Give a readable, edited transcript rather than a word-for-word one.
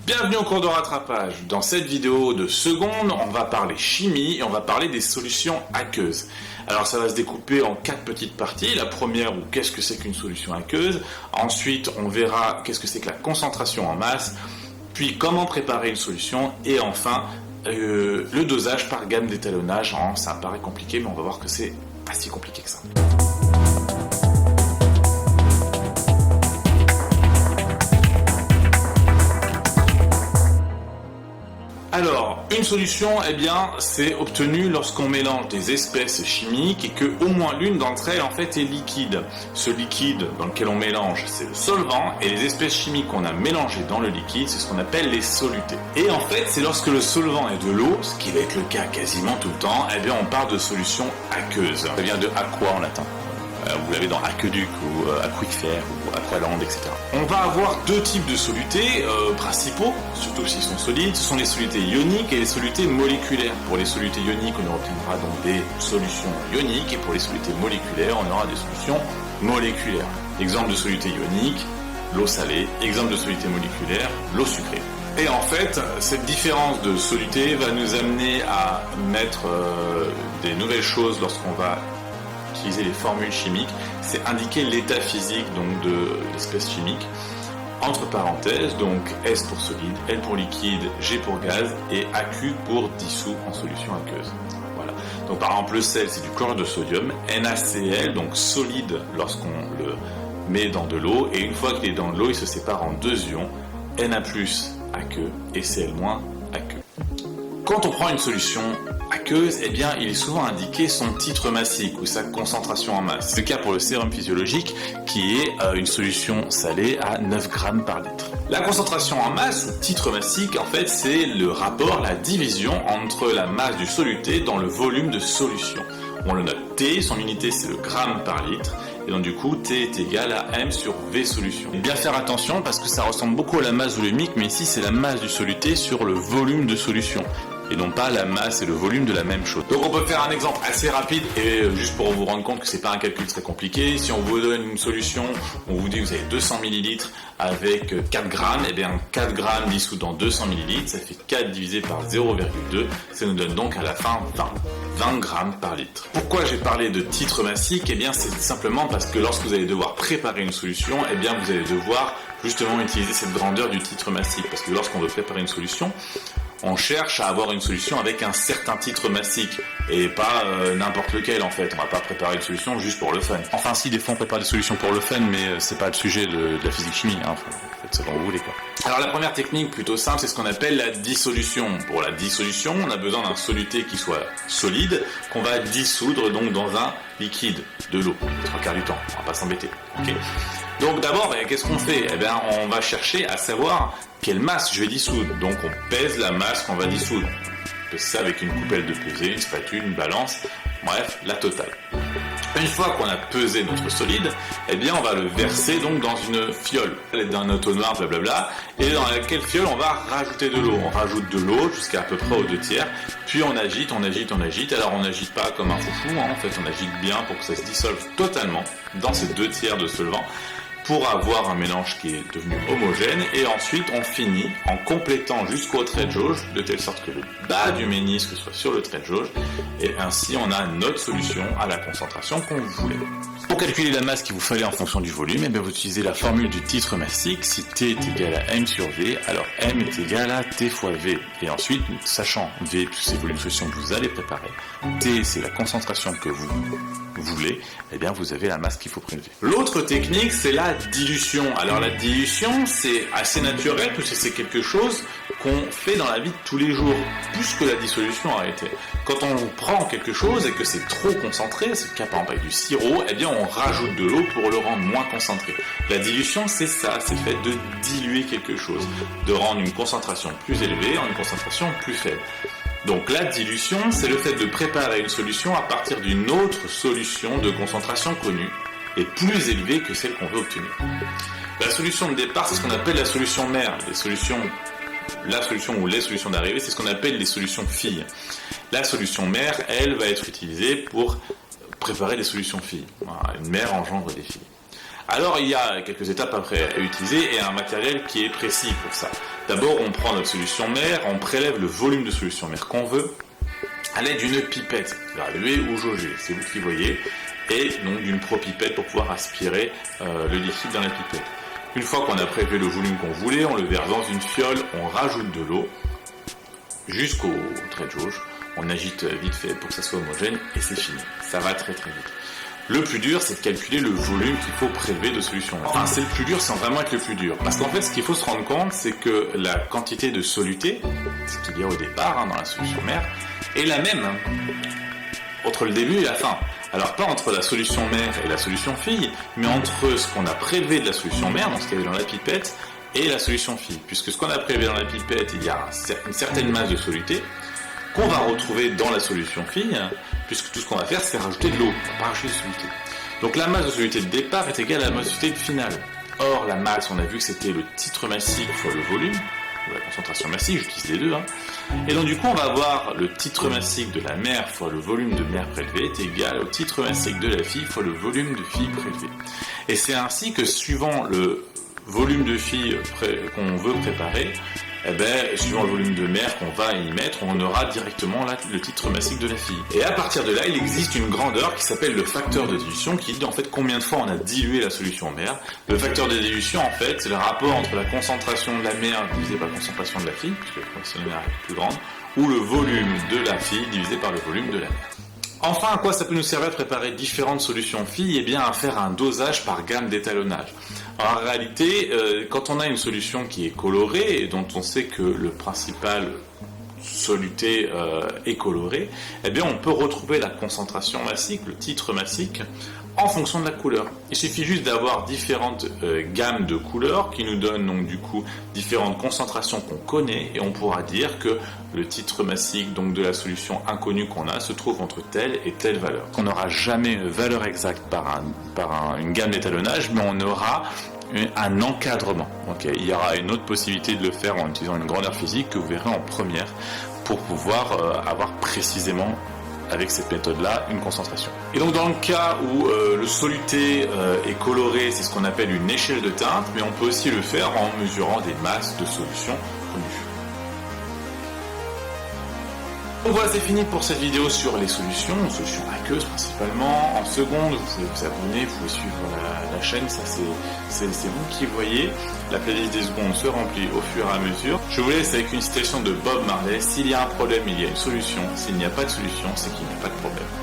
Bienvenue au cours de rattrapage. Dans cette vidéo de seconde, on va parler chimie et on va parler des solutions aqueuses. Alors ça va se découper en 4 petites parties. La première, qu'est-ce que c'est qu'une solution aqueuse. Ensuite, on verra qu'est-ce que c'est que la concentration en masse. Puis comment préparer une solution. Et enfin, le dosage par gamme d'étalonnage. Ça paraît compliqué, mais on va voir que c'est pas si compliqué que ça. Alors, une solution, c'est obtenu lorsqu'on mélange des espèces chimiques et que au moins l'une d'entre elles, en fait, est liquide. Ce liquide dans lequel on mélange, c'est le solvant, et les espèces chimiques qu'on a mélangées dans le liquide, c'est ce qu'on appelle les solutés. Et en fait, c'est lorsque le solvant est de l'eau, ce qui va être le cas quasiment tout le temps, on parle de solution aqueuse. Ça vient de aqua en latin. Vous l'avez dans aqueduc ou aquifère ou aqualand, etc. On va avoir deux types de solutés principaux, surtout s'ils sont solides. Ce sont les solutés ioniques et les solutés moléculaires. Pour les solutés ioniques, on obtiendra donc des solutions ioniques, et pour les solutés moléculaires, on aura des solutions moléculaires. Exemple de soluté ionique, l'eau salée. Exemple de soluté moléculaire, l'eau sucrée. Et en fait, cette différence de soluté va nous amener à mettre des nouvelles choses lorsqu'on va utiliser les formules chimiques, c'est indiquer l'état physique donc de l'espèce chimique, entre parenthèses, donc S pour solide, L pour liquide, G pour gaz et AQ pour dissous en solution aqueuse. Voilà. Donc par exemple le sel, c'est du chlorure de sodium, NaCl, donc solide lorsqu'on le met dans de l'eau, et une fois qu'il est dans de l'eau, il se sépare en deux ions, Na+, aqueux, et Cl-, aqueux. Quand on prend une solution aqueuse, il est souvent indiqué son titre massique ou sa concentration en masse. C'est le cas pour le sérum physiologique qui est une solution salée à 9 grammes par litre. La concentration en masse ou titre massique, en fait, c'est le rapport, la division entre la masse du soluté dans le volume de solution. On le note T, son unité c'est le gramme par litre, et donc du coup T est égal à M sur V solution. Et bien faire attention parce que ça ressemble beaucoup à la masse volumique, mais ici c'est la masse du soluté sur le volume de solution, et non pas la masse et le volume de la même chose. Donc on peut faire un exemple assez rapide, et juste pour vous rendre compte que c'est pas un calcul très compliqué. Si on vous donne une solution, on vous dit que vous avez 200 ml avec 4 grammes, 4 grammes dissous dans 200 ml, ça fait 4 divisé par 0,2, ça nous donne donc à la fin 20 grammes par litre. Pourquoi j'ai parlé de titre massique? C'est simplement parce que lorsque vous allez devoir préparer une solution, vous allez devoir justement utiliser cette grandeur du titre massique, parce que lorsqu'on veut préparer une solution, on cherche à avoir une solution avec un certain titre massique et pas n'importe lequel en fait. On va pas préparer une solution juste pour le fun. Enfin si, des fois on prépare des solutions pour le fun, mais c'est pas le sujet de la physique-chimie. Faites ça comme vous voulez quoi. Alors la première technique plutôt simple, c'est ce qu'on appelle la dissolution. Pour la dissolution, on a besoin d'un soluté qui soit solide, qu'on va dissoudre donc dans un liquide, de l'eau, les 3/4 du temps. On va pas s'embêter. Okay. Donc d'abord, qu'est-ce qu'on fait? On va chercher à savoir quelle masse je vais dissoudre. Donc on pèse la masse qu'on va dissoudre. On pèse ça avec une coupelle de pesée, une spatule, une balance, bref, la totale. Une fois qu'on a pesé notre solide, on va le verser donc dans une fiole, d'un entonnoir, blablabla, et dans laquelle fiole on va rajouter de l'eau. On rajoute de l'eau jusqu'à à peu près aux 2/3, puis on agite. Alors on n'agite pas comme un foufou, en fait on agite bien pour que ça se dissolve totalement dans ces 2/3 de solvant, pour avoir un mélange qui est devenu homogène, et ensuite on finit en complétant jusqu'au trait de jauge, de telle sorte que le bas du ménisque soit sur le trait de jauge, et ainsi on a notre solution à la concentration qu'on voulait. Pour calculer la masse qu'il vous fallait en fonction du volume, vous utilisez la formule du titre massique. Si T est égal à M sur V, alors M est égal à T fois V. Et ensuite, sachant V, puisque c'est le volume de solution que vous allez préparer, T c'est la concentration que vous voulez, vous avez la masse qu'il faut prélever. L'autre technique, c'est la dilution. Alors la dilution, c'est assez naturel, puisque c'est quelque chose qu'on fait dans la vie de tous les jours, plus que la dissolution a été. Quand on prend quelque chose et que c'est trop concentré, c'est le cas par exemple avec du sirop, on rajoute de l'eau pour le rendre moins concentré. La dilution, c'est ça, c'est le fait de diluer quelque chose, de rendre une concentration plus élevée en une concentration plus faible. Donc la dilution, c'est le fait de préparer une solution à partir d'une autre solution de concentration connue et plus élevée que celle qu'on veut obtenir. La solution de départ, c'est ce qu'on appelle la solution mère. La solution ou les solutions d'arrivée, c'est ce qu'on appelle les solutions filles. La solution mère, elle, va être utilisée pour préparer des solutions filles. Voilà, une mère engendre des filles. Alors il y a quelques étapes après à utiliser et un matériel qui est précis pour ça. D'abord on prend notre solution mère, on prélève le volume de solution mère qu'on veut à l'aide d'une pipette graduée ou jaugée, c'est vous qui voyez, et donc d'une propipette pour pouvoir aspirer le liquide dans la pipette. Une fois qu'on a prélevé le volume qu'on voulait, on le verse dans une fiole, on rajoute de l'eau jusqu'au trait de jauge, on agite vite fait pour que ça soit homogène et c'est fini. Ça va très très vite. Le plus dur, c'est de calculer le volume qu'il faut prélever de solution. Enfin, c'est le plus dur sans vraiment être le plus dur. Parce qu'en fait, ce qu'il faut se rendre compte, c'est que la quantité de soluté, ce qu'il y a au départ dans la solution mère, est la même entre le début et la fin. Alors pas entre la solution mère et la solution fille, mais entre ce qu'on a prélevé de la solution mère, donc ce qu'il y avait dans la pipette, et la solution fille. Puisque ce qu'on a prélevé dans la pipette, il y a une certaine masse de soluté qu'on va retrouver dans la solution fille, puisque tout ce qu'on va faire, c'est rajouter de l'eau, on va pas rajouter de soluté. Donc la masse de soluté de départ est égale à la masse de soluté finale. Or, la masse, on a vu que c'était le titre massique fois le volume, ou la concentration massique, j'utilise les deux. Et donc du coup, on va avoir le titre massique de la mère fois le volume de mère prélevé est égal au titre massique de la fille fois le volume de fille prélevé. Et c'est ainsi que suivant le volume de fille qu'on veut préparer, suivant le volume de mère qu'on va y mettre, on aura directement là le titre massique de la fille. Et à partir de là, il existe une grandeur qui s'appelle le facteur de dilution, qui dit en fait combien de fois on a dilué la solution mère. Le facteur de dilution, en fait, c'est le rapport entre la concentration de la mère divisée par la concentration de la fille, puisque la concentration de la mère est plus grande, ou le volume de la fille divisé par le volume de la mère. Enfin, à quoi ça peut nous servir de préparer différentes solutions filles? Eh bien, à faire un dosage par gamme d'étalonnage. En réalité, quand on a une solution qui est colorée et dont on sait que le principal soluté est coloré, eh bien, on peut retrouver la concentration massique, le titre massique, en fonction de la couleur. Il suffit juste d'avoir différentes gammes de couleurs qui nous donnent donc du coup différentes concentrations qu'on connaît et on pourra dire que le titre massique donc de la solution inconnue qu'on a se trouve entre telle et telle valeur. On n'aura jamais une valeur exacte par une gamme d'étalonnage, mais on aura un encadrement. Okay. Il y aura une autre possibilité de le faire en utilisant une grandeur physique que vous verrez en première pour pouvoir avoir précisément avec cette méthode-là, une concentration. Et donc dans le cas où le soluté est coloré, c'est ce qu'on appelle une échelle de teinte, mais on peut aussi le faire en mesurant des masses de solutions connues. Donc voilà, c'est fini pour cette vidéo sur les solutions aqueuses principalement. En seconde, vous pouvez vous abonner, vous pouvez suivre la chaîne, ça c'est vous qui voyez. La playlist des secondes se remplit au fur et à mesure. Je vous laisse avec une citation de Bob Marley: s'il y a un problème, il y a une solution. S'il n'y a pas de solution, c'est qu'il n'y a pas de problème.